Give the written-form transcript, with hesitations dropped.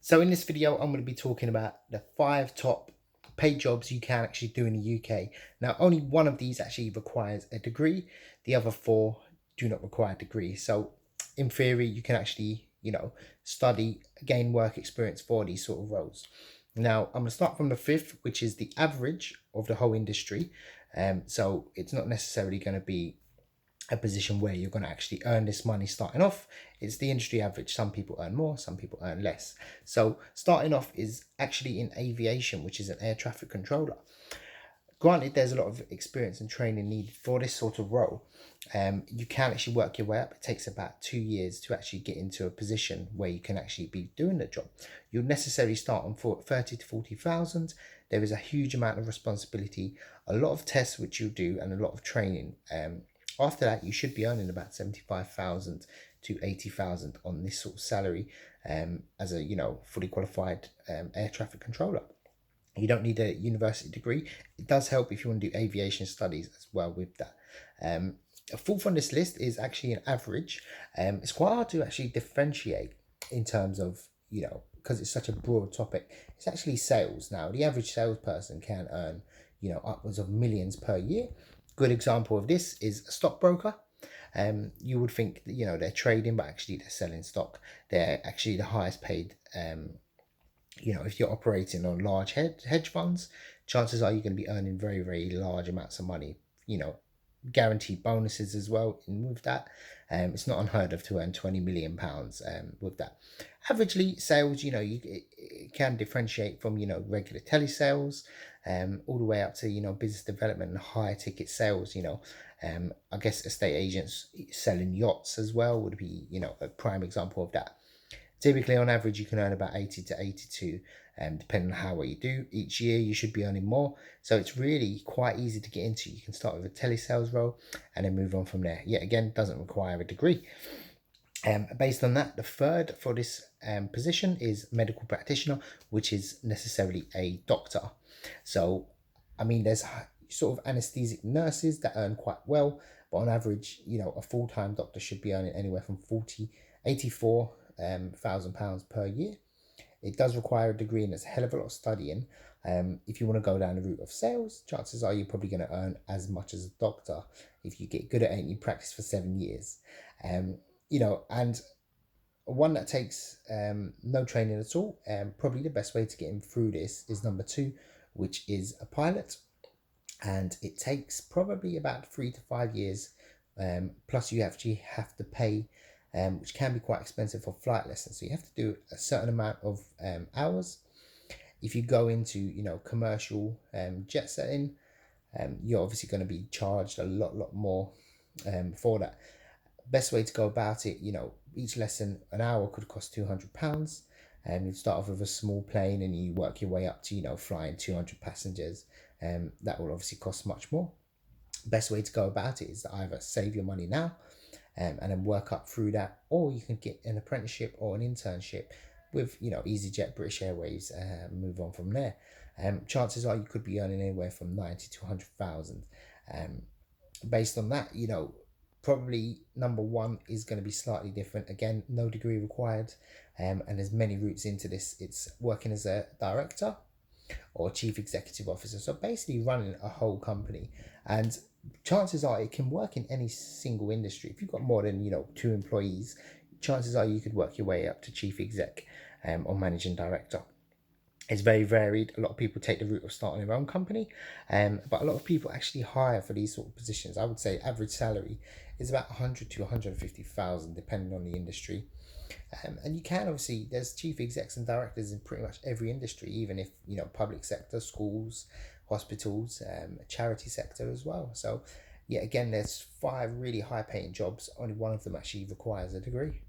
So in this video, I'm going to be talking about the 5 top paid jobs you can actually do in the UK. Now, only one of these actually requires a degree. The other 4 do not require a degree. So in theory, you can actually, study, gain work experience for these sort of roles. Now, I'm going to start from the 5th, which is the average of the whole industry. So it's not necessarily going to be a position where you're going to actually earn this money starting off. It's the industry average. Some people earn more, some people earn less. So starting off is actually in aviation, which is an air traffic controller. Granted, there's a lot of experience and training needed for this sort of role. You can actually work your way up. It takes about 2 years to actually get into a position where you can actually be doing the job. You'll necessarily start on 30 to 40,000. There is a huge amount of responsibility, a lot of tests which you do, and a lot of training. After that, you should be earning about 75,000 to 80,000 on this sort of salary as a fully qualified air traffic controller. You don't need a university degree. It does help if you want to do aviation studies as well with that. A fourth on this list is actually an average. It's quite hard to actually differentiate in terms of, because it's such a broad topic. It's actually sales. Now, the average salesperson can earn, upwards of millions per year. Good example of this is a stockbroker. You would think that, they're trading, but actually they're selling stock. They're actually the highest paid if you're operating on large hedge funds, chances are you're going to be earning very, very large amounts of money, guaranteed bonuses as well. And with that, it's not unheard of to earn £20 million with that. Averagely, sales, it can differentiate from, regular telesales all the way up to, business development and higher ticket sales, I guess estate agents selling yachts as well would be, a prime example of that. Typically, on average, you can earn about 80 to 82, depending on how well you do. Each year, you should be earning more. So it's really quite easy to get into. You can start with a telesales role and then move on from there. Yet again, doesn't require a degree. Based on that, the third for this position is medical practitioner, which is necessarily a doctor. So, there's sort of anesthetic nurses that earn quite well, but on average, a full-time doctor should be earning anywhere from 84,000 pounds per year. It does require a degree and there's a hell of a lot of studying. If you want to go down the route of sales, chances are you're probably going to earn as much as a doctor if you get good at it and you practice for 7 years. And one that takes no training at all. Probably the best way to get him through this is number 2, which is a pilot. And it takes probably about 3 to 5 years. Plus you actually have to pay, which can be quite expensive for flight lessons. So you have to do a certain amount of hours. If you go into, commercial jet setting, you're obviously going to be charged a lot more for that. Best way to go about it, each lesson, an hour could cost £200. And you start off with a small plane and you work your way up to, flying 200 passengers. That will obviously cost much more. Best way to go about it is to either save your money now and then work up through that, or you can get an apprenticeship or an internship with, EasyJet, British Airways, move on from there. Chances are you could be earning anywhere from 90 to 100,000. Based on that, probably number 1 is going to be slightly different. Again, no degree required, and there's many routes into this. It's working as a director or chief executive officer, so basically running a whole company. And chances are it can work in any single industry. If you've got more than 2 employees, chances are you could work your way up to chief exec or managing director. It's very varied. A lot of people take the route of starting their own company, but a lot of people actually hire for these sort of positions. I would say average salary is about 100 to 150,000 depending on the industry. And you can obviously, there's chief execs and directors in pretty much every industry, even if, public sector, schools, hospitals, charity sector as well. So yeah, again, there's 5 really high paying jobs. Only one of them actually requires a degree.